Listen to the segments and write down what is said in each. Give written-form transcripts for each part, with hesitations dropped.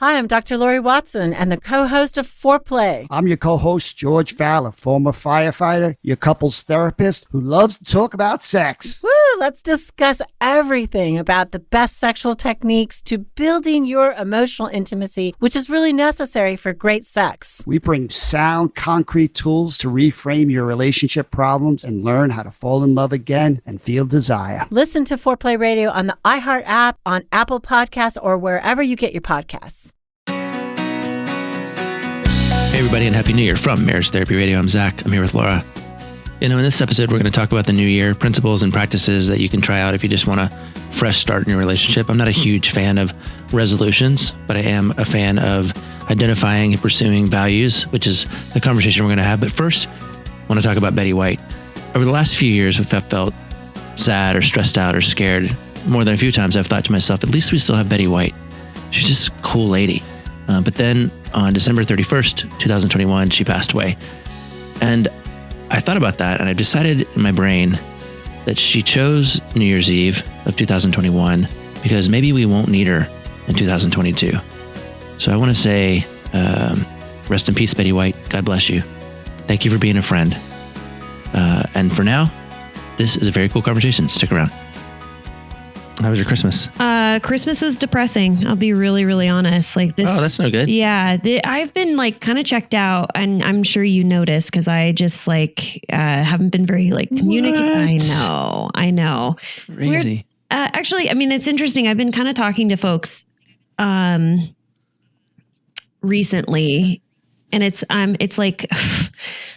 Hi, I'm Dr. Lori Watson and the co-host of Foreplay. I'm your co-host, George Fowler, former firefighter, your couples therapist who loves to talk about sex. Woo! Let's discuss everything about the best sexual techniques to building your emotional intimacy, which is really necessary for great sex. We bring sound, concrete tools to reframe your relationship problems and learn how to fall in love again and feel desire. Listen to Foreplay Radio on the iHeart app, on Apple Podcasts, or wherever you get your podcasts. Hey everybody, and Happy New Year from Marriage Therapy Radio. I'm Zach. I'm here with Laura. In this episode, we're going to talk about the new year, principles and practices that you can try out if you just want a fresh start in your relationship. I'm not a huge fan of resolutions, but I am a fan of identifying and pursuing values, which is the conversation we're going to have. But first, I want to talk about Betty White. Over the last few years, if I've felt sad or stressed out or scared, more than a few times I've thought to myself, at least we still have Betty White. She's just a cool lady. But then on December 31st, 2021, she passed away. And I thought about that, and I decided in my brain that she chose New Year's Eve of 2021 because maybe we won't need her in 2022. So I want to say, rest in peace, Betty White. God bless you. Thank you for being a friend. And for now, this is a very cool conversation. Stick around. How was your Christmas? Christmas was depressing. I'll be really, really honest. Like this. Oh, that's no good. Yeah. I've been like kind of checked out, and I'm sure you noticed because I just like haven't been very like communicative. I know. Crazy. Actually, I mean, it's interesting. I've been kind of talking to folks recently, and it's like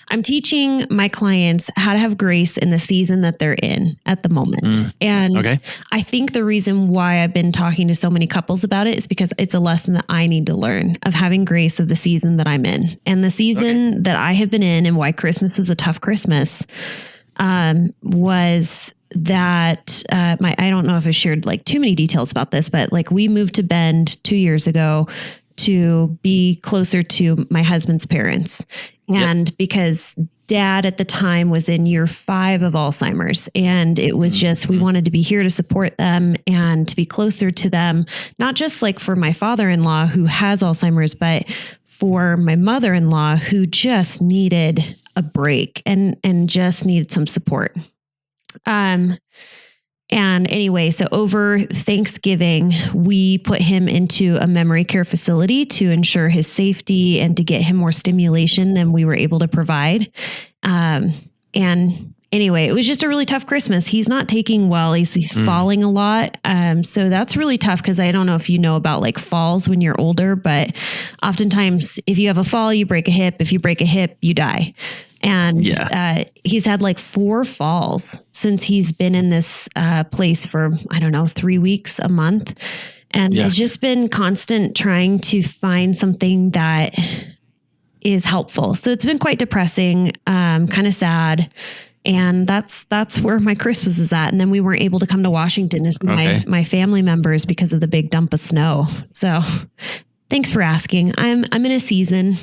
I'm teaching my clients how to have grace in the season that they're in at the moment. And I think the reason why I've been talking to so many couples about it is because it's a lesson that I need to learn of having grace of the season that I'm in. And the season that I have been in, and why Christmas was a tough Christmas, was that I don't know if I shared like too many details about this, but like we moved to Bend 2 years ago to be closer to my husband's parents. And because Dad at the time was in year 5 of Alzheimer's, and it was just, we wanted to be here to support them and to be closer to them, not just like for my father-in-law who has Alzheimer's, but for my mother-in-law who just needed a break and just needed some support. And anyway, so over Thanksgiving, we put him into a memory care facility to ensure his safety and to get him more stimulation than we were able to provide. And anyway, it was just a really tough Christmas. He's not taking well. He's falling a lot. So that's really tough because I don't know if you know about like falls when you're older, but oftentimes if you have a fall, you break a hip. If you break a hip, you die. And he's had like 4 falls since he's been in this place for, 3 weeks, a month. And it's just been constant trying to find something that is helpful. So it's been quite depressing, kind of sad. And that's where my Christmas is at. And then we weren't able to come to Washington as my family members because of the big dump of snow. So thanks for asking. I'm in a season.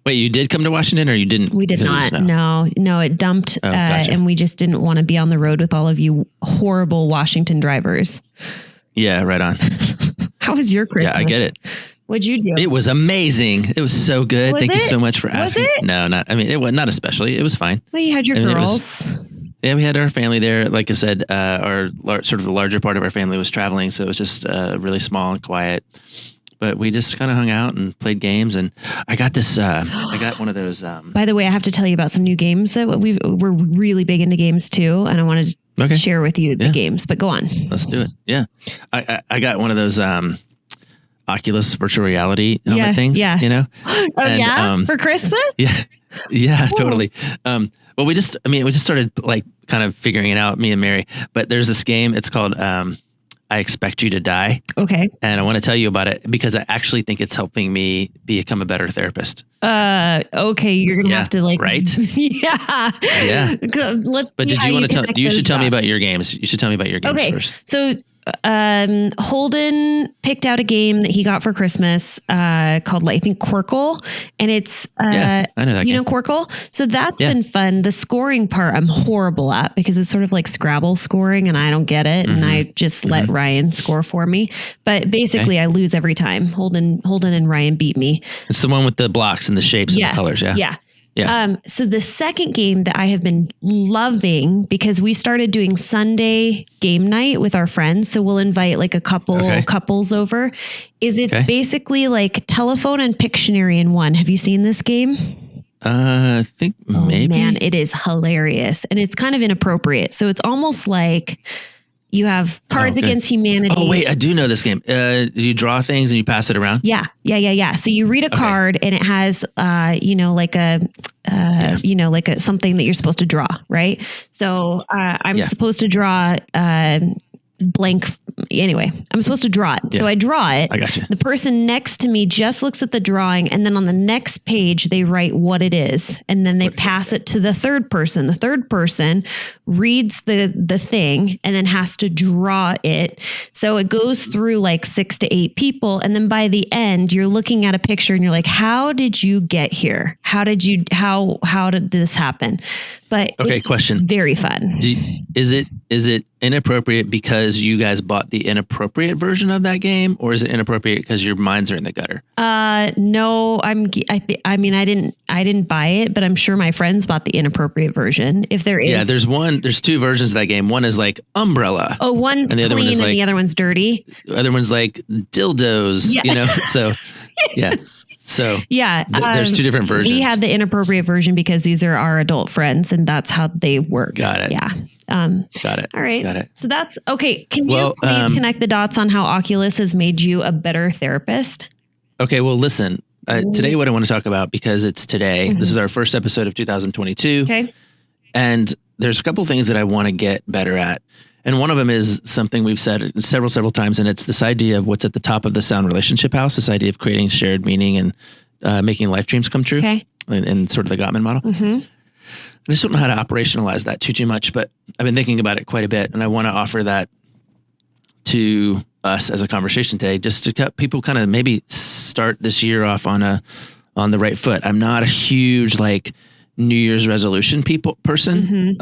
Wait, you did come to Washington or you didn't? We did not. No, it dumped. Gotcha. And we just didn't want to be on the road with all of you horrible Washington drivers. Yeah, right on. How was your Christmas? Yeah, I get it. What'd you do? It was amazing. It was so good. Thank you so much for asking. Was it? No, it was not especially. It was fine. Well, you had your girls. We had our family there. Like I said, sort of the larger part of our family was traveling. So it was just really small and quiet. But we just kind of hung out and played games. And I got this, I got one of those. By the way, I have to tell you about some new games that we're really big into games too. And I wanted to share with you the games, but go on. Let's do it. Yeah. I got one of those Oculus virtual reality helmet things, you know? For Christmas? Yeah, totally. Well, we just started like kind of figuring it out, me and Mary, but there's this game, it's called, I Expect You to Die. Okay. And I want to tell you about it because I actually think it's helping me become a better therapist. Okay. You're going to have to like, right? Yeah. But did you want to tell, you should tell me about your games. You should tell me about your games first. So Holden picked out a game that he got for Christmas called, I think, Quirkle. And it's, I know that game. know Quirkle? So that's been fun. The scoring part I'm horrible at because it's sort of like Scrabble scoring and I don't get it. And I just let Ryan score for me. But basically I lose every time. Holden and Ryan beat me. It's the one with the blocks and the shapes and the colors. Yeah. So the second game that I have been loving, because we started doing Sunday game night with our friends. So we'll invite like a couples over, is it's basically like telephone and Pictionary in one. Have you seen this game? I think maybe. Man, it is hilarious. And it's kind of inappropriate. So it's almost like you have Cards Against Humanity. Oh, wait, I do know this game. You draw things and you pass it around? Yeah. So you read a card and it has, like a something that you're supposed to draw, right? So I'm supposed to draw blank. Anyway, I'm supposed to draw it. Yeah. So I draw it. I got you. The person next to me just looks at the drawing, and then on the next page, they write what it is. And then they pass it to the third person. The third person reads the thing and then has to draw it. So it goes through like 6 to 8 people. And then by the end, you're looking at a picture and you're like, how did you get here? How did this happen? But it's question. Very fun. Is it inappropriate because you guys bought the inappropriate version of that game, or is it inappropriate because your minds are in the gutter? No, I didn't buy it, but I'm sure my friends bought the inappropriate version. If there is, there's 2 versions of that game. One is like umbrella. Oh, one's and the other clean one is and the other one's dirty. The other one's like dildos. Yeah. So So there's 2 different versions. We had the inappropriate version because these are our adult friends and that's how they work. Got it. Yeah. Got it. All right. Got it. So that's okay. Can you please connect the dots on how Oculus has made you a better therapist? Okay. Well, listen, today what I want to talk about, because it's today, this is our first episode of 2022. Okay. And there's a couple things that I want to get better at. And one of them is something we've said several times, and it's this idea of what's at the top of the sound relationship house, this idea of creating shared meaning and making life dreams come true. Okay. And sort of the Gottman model. And I just don't know how to operationalize that too much, but I've been thinking about it quite a bit, and I want to offer that to us as a conversation today, just to get people kind of maybe start this year off on the right foot. I'm not a huge like New Year's resolution person.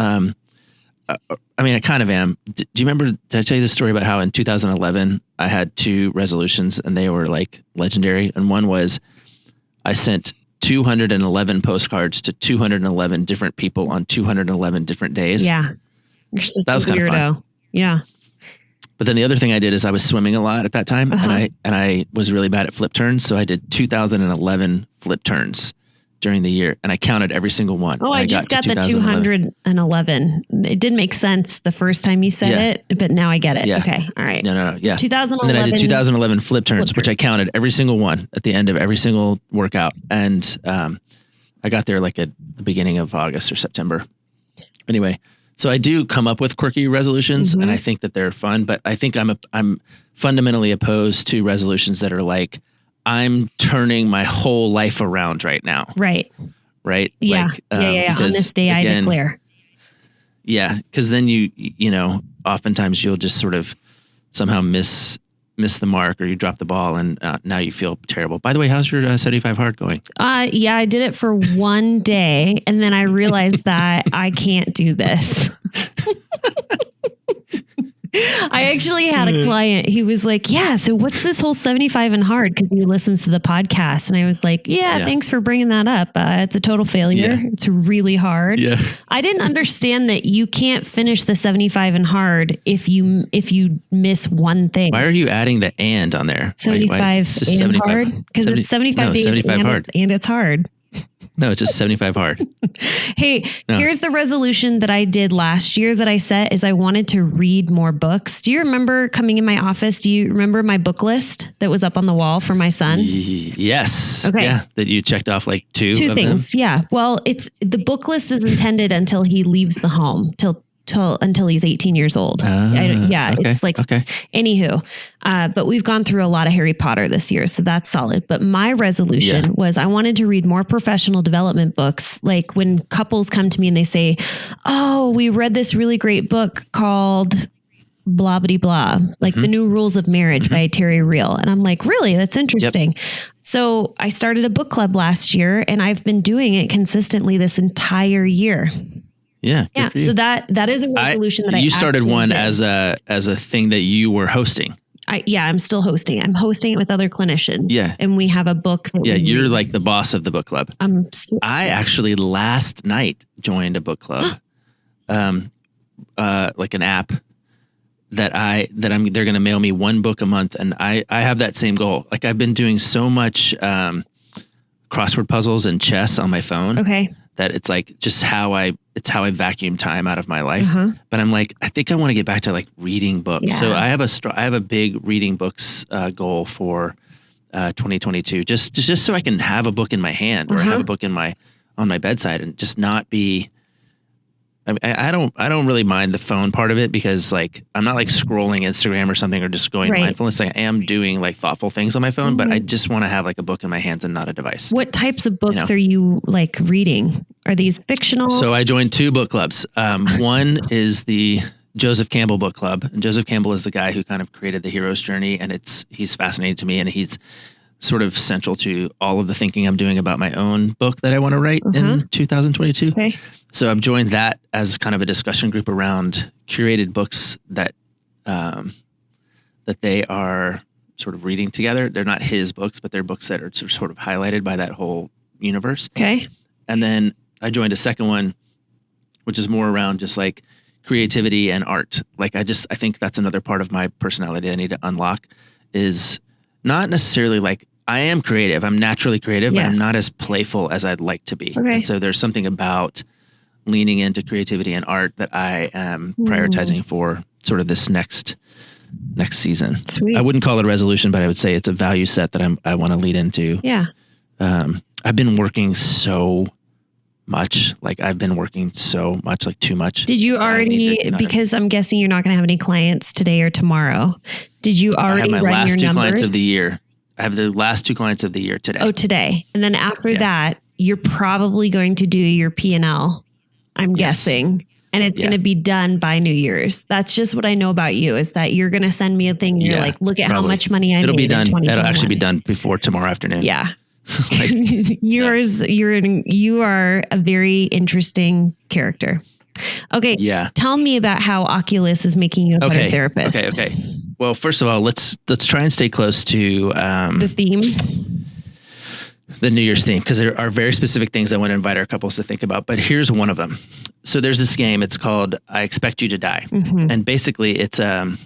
I mean, I kind of am. Do you remember, did I tell you the story about how in 2011 I had 2 resolutions and they were like legendary? And one was I sent 211 postcards to 211 different people on 211 different days. Yeah. That was kind of fun. Yeah. But then the other thing I did is I was swimming a lot at that time, and I was really bad at flip turns. So I did 2011 flip turns during the year, and I counted every single one. Oh, I just got the 211. It didn't make sense the first time you said it, but now I get it. Yeah. Okay. All right. No. Yeah. 2011. And then I did 2011 flip turns, which I counted every single one at the end of every single workout. And I got there like at the beginning of August or September. Anyway, so I do come up with quirky resolutions, and I think that they're fun, but I think I'm fundamentally opposed to resolutions that are like, I'm turning my whole life around right now. Right. Yeah. Like, On this day, I declare. Yeah. Because then you know, oftentimes you'll just sort of somehow miss the mark, or you drop the ball, and now you feel terrible. By the way, how's your 75 hard going? Yeah, I did it for one day, and then I realized that I can't do this. I actually had a client. He was like, yeah, so what's this whole 75 and hard? Because he listens to the podcast. And I was like, yeah, thanks for bringing that up. It's a total failure. Yeah. It's really hard. Yeah. I didn't understand that you can't finish the 75 and hard if you miss one thing. Why are you adding the and on there? 75 and 75 hard? Because it's 75 days 75 hard. And it's hard. No, it's just 75 hard. Hey, here's the resolution that I did last year that I set is I wanted to read more books. Do you remember coming in my office? Do you remember my book list that was up on the wall for my son? Yes. Okay. Yeah. That you checked off like two things. Them? Yeah. Well, the book list is intended until he leaves the home, until he's 18 years old. It's like, anywho, but we've gone through a lot of Harry Potter this year, so that's solid. But my resolution was I wanted to read more professional development books. Like when couples come to me and they say, oh, we read this really great book called blah, blah, blah, like the new rules of marriage by Terry Real. And I'm like, really? That's interesting. Yep. So I started a book club last year and I've been doing it consistently this entire year. Yeah. Yeah. So that is a resolution that you started one did. as a thing that you were hosting. I'm still hosting. I'm hosting it with other clinicians. Yeah. And we have a book. You're like the boss of the book club. I actually last night joined a book club, like an app they're going to mail me one book a month. And I have that same goal. Like I've been doing so much, crossword puzzles and chess on my phone. Okay. That it's like just how I vacuum time out of my life. But I'm like, I think I want to get back to like reading books. Yeah. So I have a big reading books goal for 2022. Just so I can have a book in my hand or have a book on my bedside and just not be. I don't really mind the phone part of it because like I'm not like scrolling Instagram or something or just going mindfulness. Like I am doing like thoughtful things on my phone, but I just want to have like a book in my hands and not a device. What types of books are you like reading? Are these fictional? So I joined 2 book clubs. One is the Joseph Campbell book club. And Joseph Campbell is the guy who kind of created the hero's journey, and he's fascinating to me, and he's sort of central to all of the thinking I'm doing about my own book that I want to write in 2022. Okay. So I've joined that as kind of a discussion group around curated books that they are sort of reading together. They're not his books, but they're books that are sort of highlighted by that whole universe. Okay. And then I joined a second one, which is more around just like creativity and art. Like I think that's another part of my personality I need to unlock is not necessarily like I am creative. I'm naturally creative, but I'm not as playful as I'd like to be. Okay. And so there's something about leaning into creativity and art that I am prioritizing for sort of this next season. Sweet. I wouldn't call it a resolution, but I would say it's a value set that I want to lead into. Yeah. I've been working so much. Like I've been working so much, like too much. Did you already, because I'm guessing you're not going to have any clients today or tomorrow. Did you already run your numbers? I have my last 2 clients of the year. I have the last 2 clients of the year today. Oh, today. And then after that, you're probably going to do your P&L, I'm guessing. And it's going to be done by New Year's. That's just what I know about you is that you're going to send me a thing. And you're like, look at how much money I made. It'll be done. It'll actually be done before tomorrow afternoon. Yeah. You are a very interesting character. Okay. Yeah. Tell me about how Oculus is making you a better therapist. Okay. Well, first of all, let's try and stay close to the theme. The New Year's theme, because there are very specific things I want to invite our couples to think about. But here's one of them. So there's this game. It's called I Expect You to Die. And basically it's a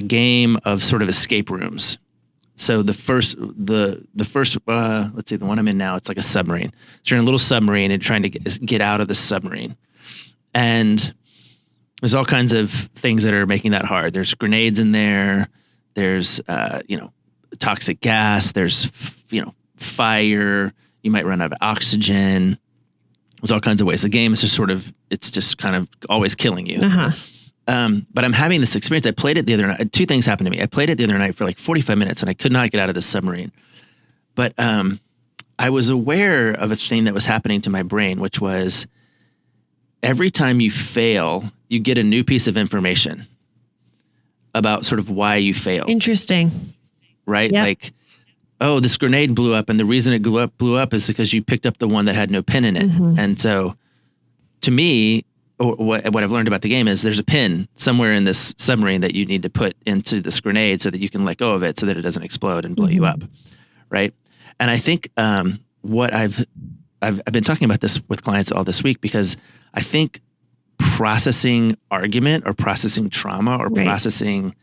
game of sort of escape rooms. So the first, let's see, the one I'm in now, it's like a submarine. So you're in a little submarine and trying to get out of the submarine. And there's all kinds of things that are making that hard. There's grenades in there. There's, toxic gas. There's, fire. You might run out of oxygen. There's all kinds of ways. The game is just kind of always killing you. But I'm having this experience. I played it the other night. 2 things happened to me. I played it the other night for like 45 minutes and I could not get out of the submarine. But I was aware of a thing that was happening to my brain, which was every time you fail, you get a new piece of information about sort of why you failed. Interesting. Right? Yep. Like, oh, this grenade blew up, and the reason it blew up is because you picked up the one that had no pin in it. And so, to me, what I've learned about the game is there's a pin somewhere in this submarine that you need to put into this grenade so that you can let go of it so that it doesn't explode and blow you up, right? And I think what I've been talking about this with clients all this week because I think processing argument or processing trauma or processing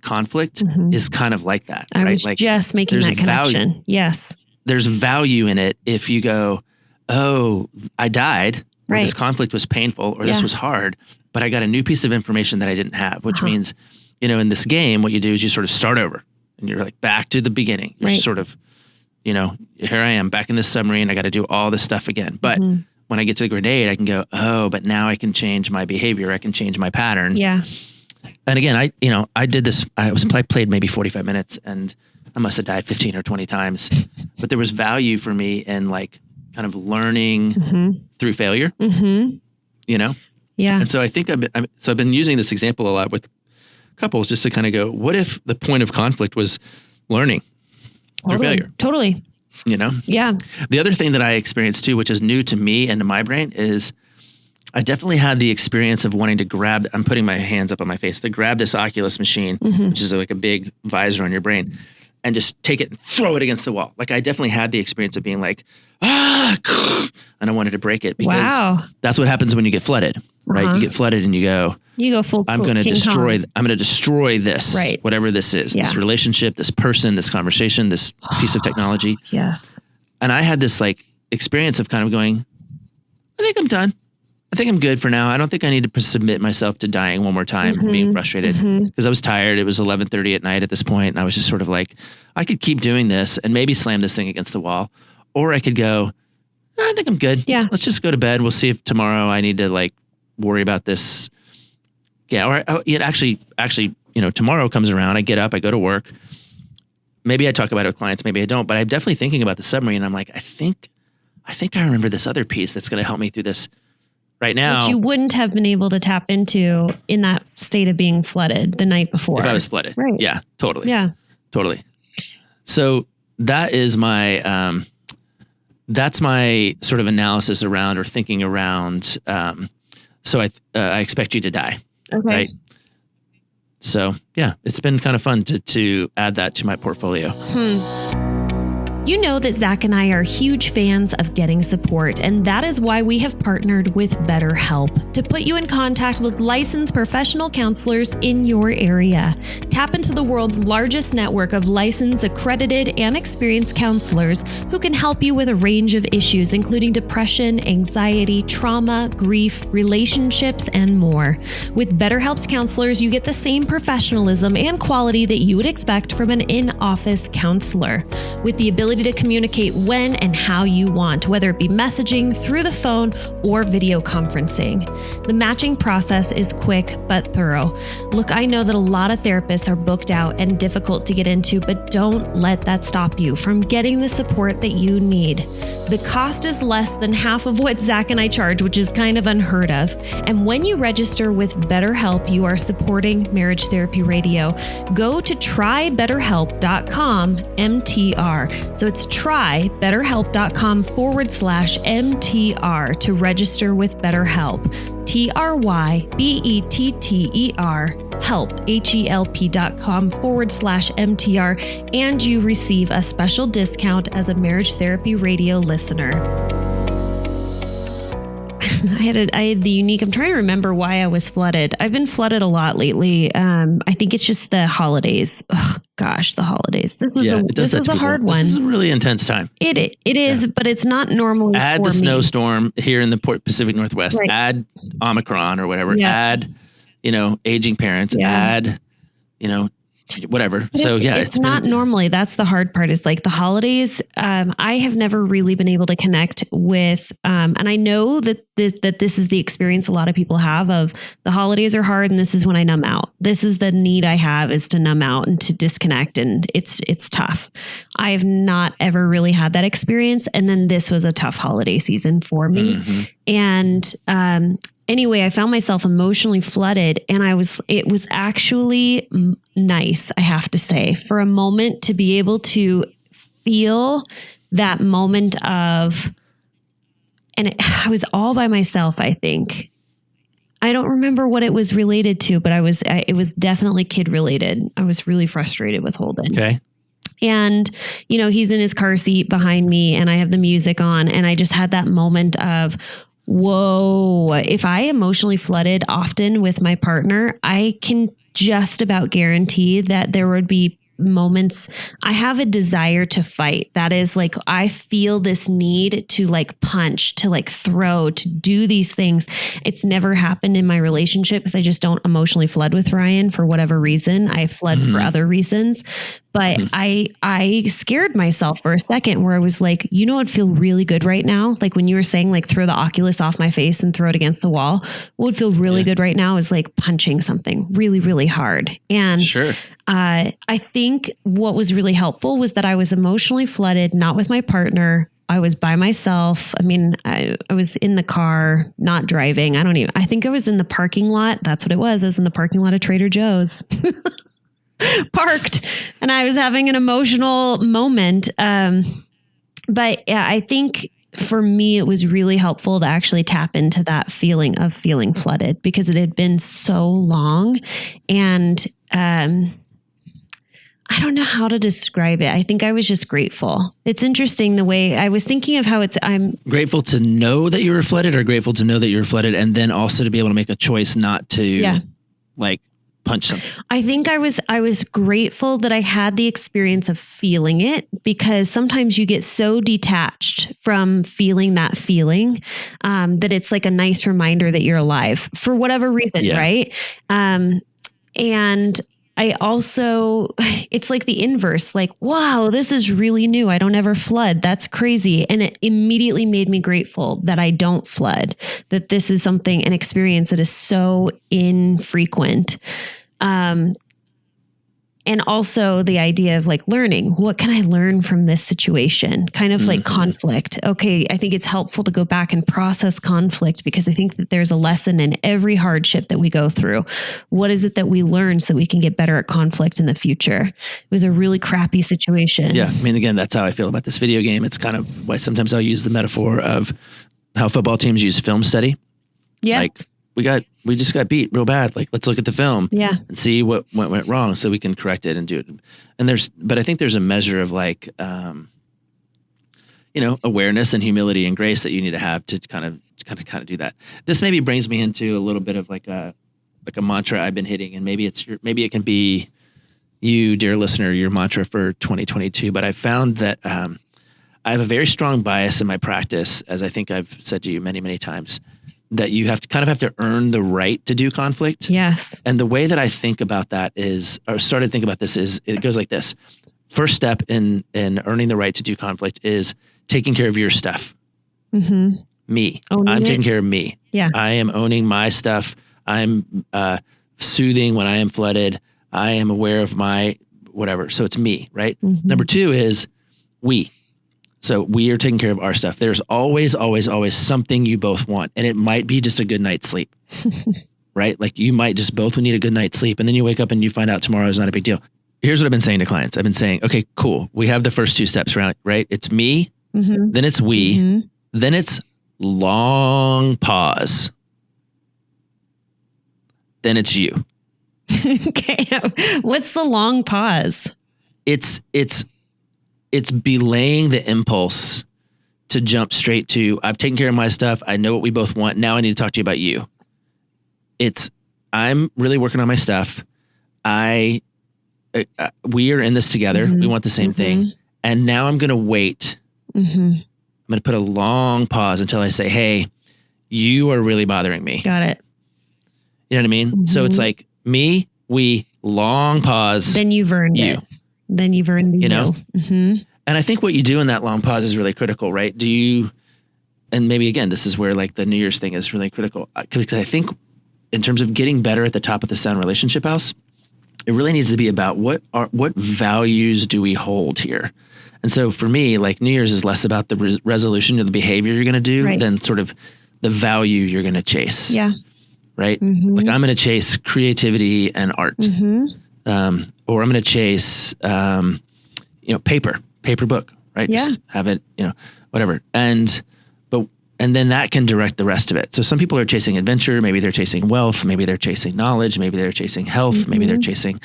conflict is kind of like that. I was just making that connection. Value. Yes. There's value in it if you go, oh, I died, or this conflict was painful, or this was hard, but I got a new piece of information that I didn't have, which means, in this game, what you do is you sort of start over and you're like back to the beginning. You're sort of, here I am back in this submarine. I got to do all this stuff again. But when I get to the grenade, I can go, oh, but now I can change my behavior. I can change my pattern. Yeah. And again, I did this. I played maybe 45 minutes, and I must have died 15 or 20 times. But there was value for me in like kind of learning through failure. Yeah. And so I think I've been using this example a lot with couples just to kind of go, what if the point of conflict was learning through failure? Totally. You know? Yeah. The other thing that I experienced too, which is new to me and to my brain, is I definitely had the experience of wanting to grab, I'm putting my hands up on my face, to grab this Oculus machine, which is like a big visor on your brain, and just take it and throw it against the wall. Like I definitely had the experience of being like, and I wanted to break it because that's what happens when you get flooded, right? You get flooded and you go full, I'm going to destroy this, right? Whatever this is, this relationship, this person, this conversation, this piece of technology. Yes. And I had this like experience of kind of going, I think I'm done. I think I'm good for now. I don't think I need to submit myself to dying one more time and being frustrated because I was tired. It was 11:30 at night at this point, and I was just sort of like, I could keep doing this and maybe slam this thing against the wall, or I could go, I think I'm good. Yeah. Let's just go to bed. We'll see if tomorrow I need to like worry about this. Yeah. Or actually, tomorrow comes around. I get up, I go to work. Maybe I talk about it with clients. Maybe I don't, but I'm definitely thinking about the submarine. I'm like, I think I remember this other piece that's going to help me through this. Right now, which you wouldn't have been able to tap into in that state of being flooded the night before. If I was flooded. Right. Yeah, totally. Yeah. Totally. So that is my, that's my sort of analysis around or thinking around. So I expect you to die. Okay. Right. So yeah, it's been kind of fun to add that to my portfolio. You know that Zach and I are huge fans of getting support, and that is why we have partnered with BetterHelp to put you in contact with licensed professional counselors in your area. Tap into the world's largest network of licensed, accredited, and experienced counselors who can help you with a range of issues, including depression, anxiety, trauma, grief, relationships, and more. With BetterHelp's counselors, you get the same professionalism and quality that you would expect from an in-office counselor, with the ability to communicate when and how you want, whether it be messaging, through the phone, or video conferencing. The matching process is quick but thorough. Look, I know that a lot of therapists are booked out and difficult to get into, but don't let that stop you from getting the support that you need. The cost is less than half of what Zach and I charge, which is kind of unheard of. And when you register with BetterHelp, you are supporting Marriage Therapy Radio. Go to trybetterhelp.com MTR. So it's trybetterhelp.com/MTR to register with BetterHelp. TRYBETTER help, HELP.com/MTR, and you receive a special discount as a Marriage Therapy Radio listener. I had the unique, I'm trying to remember why I was flooded. I've been flooded a lot lately. I think it's just the holidays. Oh, gosh, the holidays. This was a hard one. This is a really intense time. It is, but it's not normally add for the me. Snowstorm here in the Pacific Northwest. Right. Add Omicron or whatever. Yeah. Add, aging parents. Yeah. Add, whatever. But so yeah, it's not normally. That's the hard part, is like the holidays. I have never really been able to connect with, and I know that this is the experience a lot of people have of the holidays are hard, and this is when I numb out. This is the need I have, is to numb out and to disconnect, and it's tough. I have not ever really had that experience, and then this was a tough holiday season for me, and anyway, I found myself emotionally flooded, and it was actually nice, I have to say, for a moment to be able to feel that moment of, and I was all by myself, I think. I don't remember what it was related to, but it was definitely kid related. I was really frustrated with Holden. Okay. And, he's in his car seat behind me, and I have the music on, and I just had that moment of, whoa, if I emotionally flooded often with my partner, I can just about guarantee that there would be moments I have a desire to fight. That is like, I feel this need to like punch, to like throw, to do these things. It's never happened in my relationship because I just don't emotionally flood with Ryan for whatever reason. I fled for other reasons. But I scared myself for a second where I was like, it'd feel really good right now. Like when you were saying, like, throw the Oculus off my face and throw it against the wall. What would feel really good right now is like punching something really, really hard. And sure. I think what was really helpful was that I was emotionally flooded, not with my partner, I was by myself. I mean, I was in the car, not driving. I think I was in the parking lot. That's what it was. I was in the parking lot of Trader Joe's. Parked, and I was having an emotional moment. But yeah, I think for me, it was really helpful to actually tap into that feeling of feeling flooded, because it had been so long. And I don't know how to describe it. I think I was just grateful. It's interesting the way I was thinking of how I'm grateful to know that you were flooded, or grateful to know that you were flooded, and then also to be able to make a choice not to like punch something. I think I was grateful that I had the experience of feeling it, because sometimes you get so detached from feeling that feeling that it's like a nice reminder that you're alive for whatever reason, right? And I also, it's like the inverse, like, wow, this is really new. I don't ever flood. That's crazy. And it immediately made me grateful that I don't flood, that this is an experience that is so infrequent. And also the idea of like learning, what can I learn from this situation? Kind of like conflict. Okay, I think it's helpful to go back and process conflict, because I think that there's a lesson in every hardship that we go through. What is it that we learned so that we can get better at conflict in the future? It was a really crappy situation. Yeah. I mean, again, that's how I feel about this video game. It's kind of why sometimes I'll use the metaphor of how football teams use film study. Yeah. Like, we just got beat real bad. Like, let's look at the film and see what went wrong so we can correct it and do it. And but I think there's a measure of like, awareness and humility and grace that you need to have to kind of do that. This maybe brings me into a little bit of like a mantra I've been hitting, and maybe it can be you, dear listener, your mantra for 2022. But I found that, I have a very strong bias in my practice, as I think I've said to you many, many times, that you have to earn the right to do conflict. Yes. And the way that I think about that started to think about this is, it goes like this. First step in earning the right to do conflict is taking care of your stuff. Me. I'm taking care of me. Yeah. I am owning my stuff. I'm soothing when I am flooded. I am aware of my whatever. So it's me, right? Number two is we. So we are taking care of our stuff. There's always, always, always something you both want. And it might be just a good night's sleep, right? Like you might just both need a good night's sleep. And then you wake up and you find out tomorrow is not a big deal. Here's what I've been saying to clients. I've been saying, okay, cool. We have the first two steps, right? It's me, then it's we, then it's long pause. Then it's you. Okay. What's the long pause? It's belaying the impulse to jump straight to, I've taken care of my stuff. I know what we both want. Now I need to talk to you about you. I'm really working on my stuff. We are in this together. We want the same thing. And now I'm going to wait. I'm going to put a long pause until I say, hey, you are really bothering me. Got it. You know what I mean? So it's like me, we, long pause. Then you've earned you. it. Then you've earned the you know? And I think what you do in that long pause is really critical, right? And maybe again, this is where like the New Year's thing is really critical, because I think in terms of getting better at the top of the sound relationship house, it really needs to be about what values do we hold here? And so for me, like New Year's is less about the resolution or the behavior you're going to do than sort of the value you're going to chase. Yeah. Right. Like I'm going to chase creativity and art. Or I'm going to chase, paper book, right? Yeah. Just have it, whatever. And then that can direct the rest of it. So some people are chasing adventure. Maybe they're chasing wealth. Maybe they're chasing knowledge. Maybe they're chasing health. Maybe they're chasing,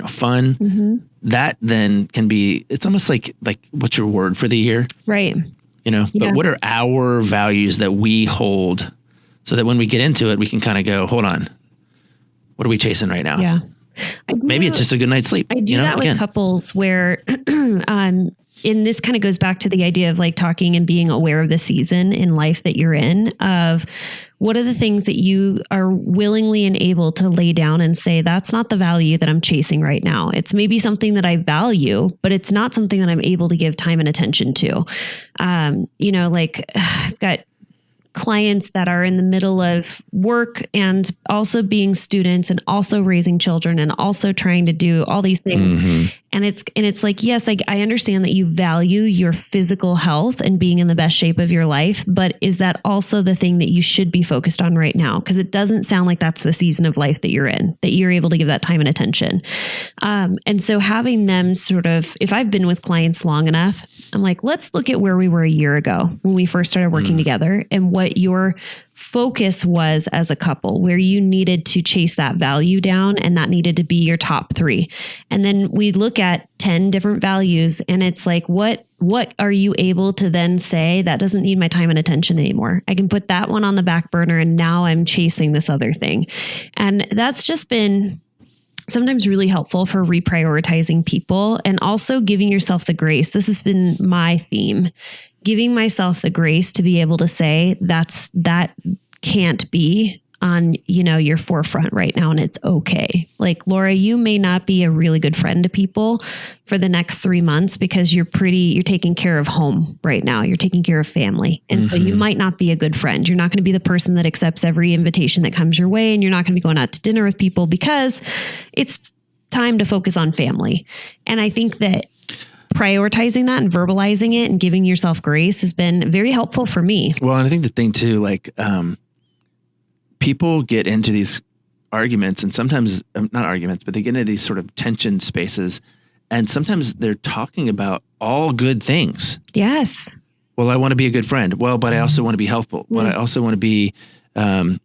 fun. That then can be, it's almost like what's your word for the year? Right. But what are our values that we hold so that when we get into it, we can kind of go, hold on, what are we chasing right now? Yeah. Maybe it's just a good night's sleep. I do that with couples where, and this kind of goes back to the idea of like talking and being aware of the season in life that you're in, of what are the things that you are willingly and able to lay down and say, that's not the value that I'm chasing right now. It's maybe something that I value, but it's not something that I'm able to give time and attention to. I've got clients that are in the middle of work and also being students and also raising children and also trying to do all these things. And it's like, yes, I understand that you value your physical health and being in the best shape of your life, but is that also the thing that you should be focused on right now? Because it doesn't sound like that's the season of life that you're in, that you're able to give that time and attention. And so having them sort of, if I've been with clients long enough, I'm like, let's look at where we were a year ago when we first started working together and what your focus was as a couple, where you needed to chase that value down and that needed to be your top 3. And then we look at 10 different values and it's like, what are you able to then say that doesn't need my time and attention anymore? I can put that one on the back burner and now I'm chasing this other thing. And that's just been sometimes really helpful for reprioritizing people and also giving yourself the grace. This has been my theme, giving myself the grace to be able to say that can't be on, your forefront right now. And it's okay. Like, Laura, you may not be a really good friend to people for the next 3 months because you're taking care of home right now. You're taking care of family. And so you might not be a good friend. You're not going to be the person that accepts every invitation that comes your way. And you're not going to be going out to dinner with people because it's time to focus on family. And I think that prioritizing that and verbalizing it and giving yourself grace has been very helpful for me. Well, and I think the thing too, like, people get into these arguments and sometimes not arguments, but they get into these sort of tension spaces. And sometimes they're talking about all good things. Yes. Well, I want to be a good friend. Well, but I also want to be helpful. Well, I also want to be, I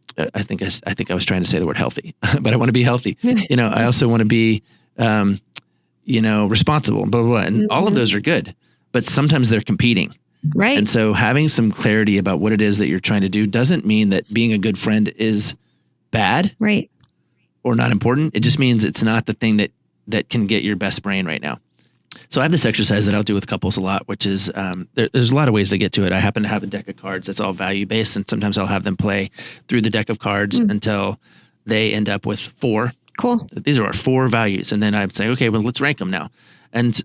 think I was trying to say the word healthy, but I want to be healthy. I also want to be, responsible, blah, blah, blah. And all of those are good, but sometimes they're competing. Right. And so having some clarity about what it is that you're trying to do doesn't mean that being a good friend is bad. Right. Or not important. It just means it's not the thing that can get your best brain right now. So I have this exercise that I'll do with couples a lot, which is there's a lot of ways to get to it. I happen to have a deck of cards that's all value based. And sometimes I'll have them play through the deck of cards until they end up with 4. Cool. These are our 4 values. And then I'd say, okay, well, let's rank them now. And,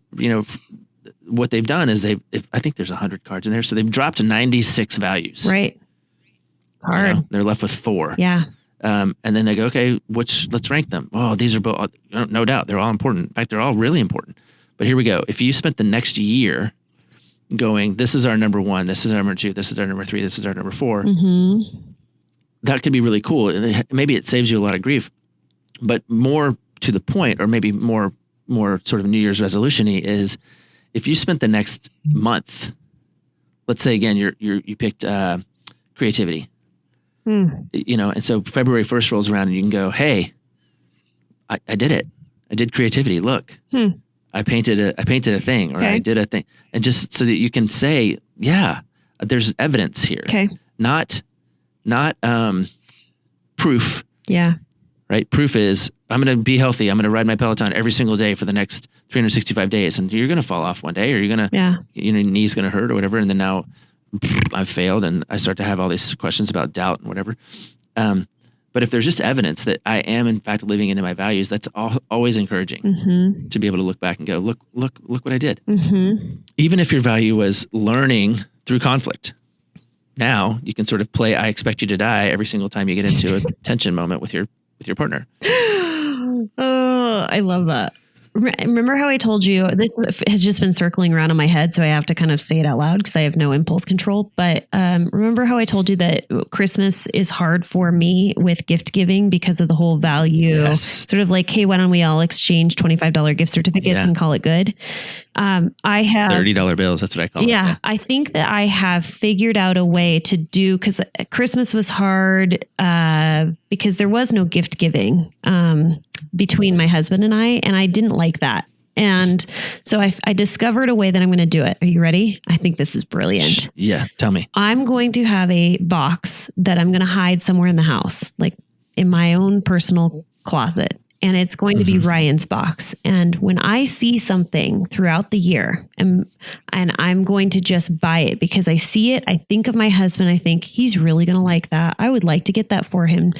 what they've done is I think there's 100 cards in there. So they've dropped to 96 values. Right. It's hard. They're left with 4. Yeah. And then they go, okay, let's rank them. Oh, these are both, no doubt. They're all important. In fact, they're all really important. But here we go. If you spent the next year going, this is our number 1, this is our number 2, this is our number 3, this is our number 4, that could be really cool. And maybe it saves you a lot of grief. But more to the point, or maybe more sort of New Year's resolution-y is, if you spent the next month, let's say again, you picked creativity, and so February 1st rolls around and you can go, hey, I did it. I did creativity. Look, I painted a thing, or I did a thing, and just so that you can say, yeah, there's evidence here. Okay. Not proof. Yeah. Right. Proof is I'm going to be healthy. I'm going to ride my Peloton every single day for the next 365 days. And you're going to fall off one day, or you're going to, your knee's going to hurt or whatever. And then now I've failed and I start to have all these questions about doubt and whatever. But if there's just evidence that I am in fact living into my values, that's always encouraging to be able to look back and go, look what I did. Even if your value was learning through conflict. Now you can sort of play, I expect you to die every single time you get into a tension moment with your partner. Oh, I love that. Remember how I told you, this has just been circling around in my head, so I have to kind of say it out loud because I have no impulse control. But remember how I told you that Christmas is hard for me with gift giving because of the whole value, sort of like, hey, why don't we all exchange $25 gift certificates and call it good? I have $30 bills. That's what I call it. Yeah. I think that I have figured out a way to do, because Christmas was hard because there was no gift giving between my husband and I didn't like that. And so I discovered a way that I'm going to do it. Are you ready? I think this is brilliant. Yeah. Tell me. I'm going to have a box that I'm going to hide somewhere in the house, like in my own personal closet. And it's going to be Ryan's box. And when I see something throughout the year and I'm going to just buy it because I see it, I think of my husband, I think he's really going to like that. I would like to get that for him.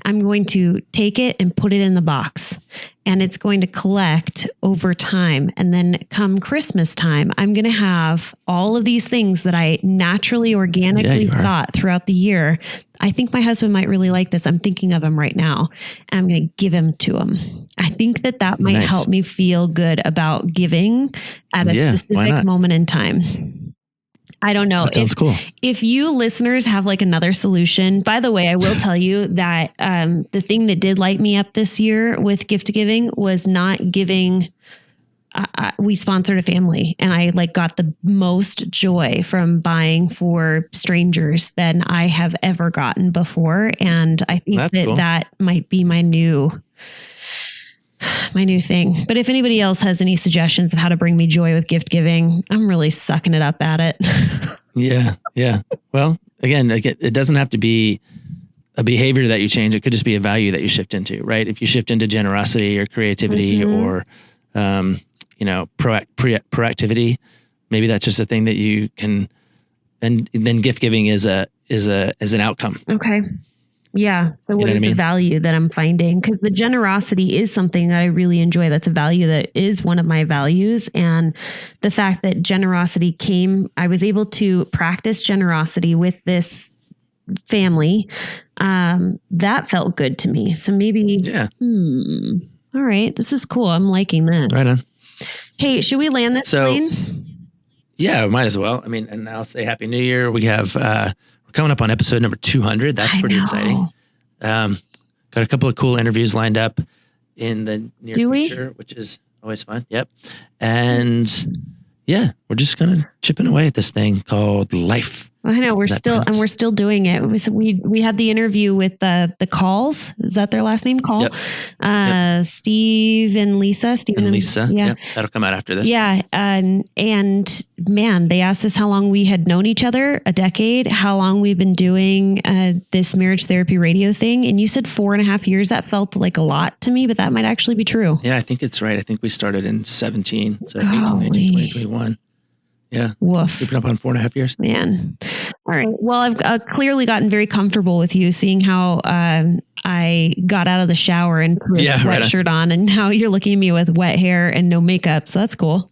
I'm going to take it and put it in the box. and it's going to collect over time. And then come Christmas time, I'm going to have all of these things that I naturally, organically thought throughout the year. I think my husband might really like this. I'm thinking of him right now, and I'm going to give him to him. I think that might help me feel good about giving at a specific moment in time. I don't know. That sounds cool. If you listeners have like another solution, by the way, I will tell you that the thing that did light me up this year with gift giving was not giving. We sponsored a family, and I like got the most joy from buying for strangers than I have ever gotten before. And I think that might be my new thing. But if anybody else has any suggestions of how to bring me joy with gift giving, I'm really sucking it up at it. Yeah. Well, again, it doesn't have to be a behavior that you change. It could just be a value that you shift into, right? If you shift into generosity or creativity or, proactivity, maybe that's just a thing that you can, and then gift giving is an outcome. Okay. Yeah. So what is the value that I'm finding? Because the generosity is something that I really enjoy. That's a value that is one of my values. And the fact that generosity I was able to practice generosity with this family. That felt good to me. So maybe, all right, this is cool. I'm liking this. Right on. Hey, should we land this plane? Yeah, might as well. I mean, and I'll say Happy New Year. We have, coming up on episode number 200. That's pretty exciting. Got a couple of cool interviews lined up in the near future, which is always fun. Yep. And yeah, we're just kind of chipping away at this thing called life. I know we're still doing it. We had the interview with the Calls. Is that their last name? Call. Yep. Steve and Lisa. Steven and Lisa. Yeah. Yep. That'll come out after this. Yeah. And man, they asked us how long we had known each other, a decade, how long we've been doing this marriage therapy radio thing. And you said 4.5 years. That felt like a lot to me, but that might actually be true. Yeah, I think it's right. I think we started in 17. So 18, 19, 20, 21. Yeah. Woof. Keeping up on 4.5 years. Man. All right. Well, I've clearly gotten very comfortable with you, seeing how I got out of the shower and put a sweatshirt on, and now you're looking at me with wet hair and no makeup. So that's cool.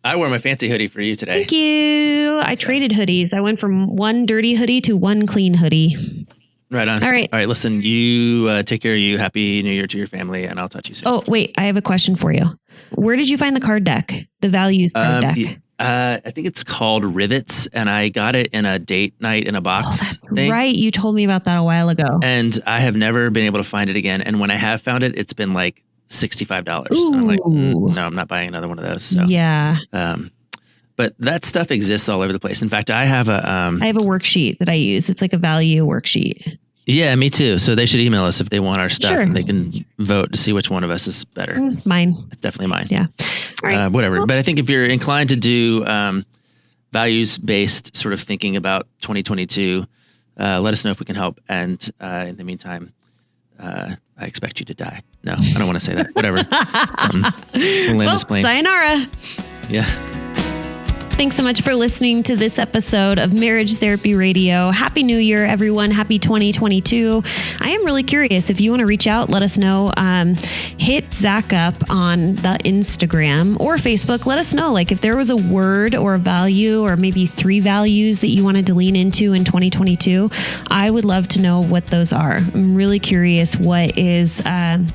I wore my fancy hoodie for you today. Thank you. I traded hoodies. I went from one dirty hoodie to one clean hoodie. Right on. All right. All right. Listen, you take care of you. Happy New Year to your family, and I'll touch you soon. Oh, wait. I have a question for you. Where did you find the card deck? The values card deck? I think it's called Rivets, and I got it in a date night in a box thing. Right. You told me about that a while ago. And I have never been able to find it again. And when I have found it, it's been like $65. Ooh. And I'm like, no, I'm not buying another one of those. So yeah. But that stuff exists all over the place. In fact, I have a worksheet that I use. It's like a value worksheet. Yeah, me too. So they should email us if they want our stuff, and they can vote to see which one of us is better. Mine. It's definitely mine. Yeah. All right. Whatever. But I think if you're inclined to do values-based sort of thinking about 2022, let us know if we can help. And in the meantime, I expect you to die. No, I don't want to say that. Whatever. We'll land this plane. Sayonara. Yeah. Thanks so much for listening to this episode of Marriage Therapy Radio. Happy New Year, everyone. Happy 2022. I am really curious. If you want to reach out, let us know. Hit Zach up on the Instagram or Facebook. Let us know, like, if there was a word or a value or maybe 3 values that you wanted to lean into in 2022. I would love to know what those are. I'm really curious what is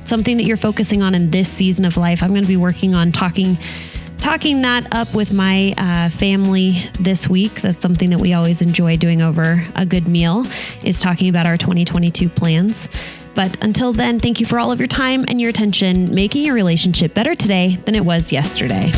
something that you're focusing on in this season of life. I'm going to be working on talking that up with my family this week. That's something that we always enjoy doing over a good meal, is talking about our 2022 plans. But until then, thank you for all of your time and your attention, making your relationship better today than it was yesterday.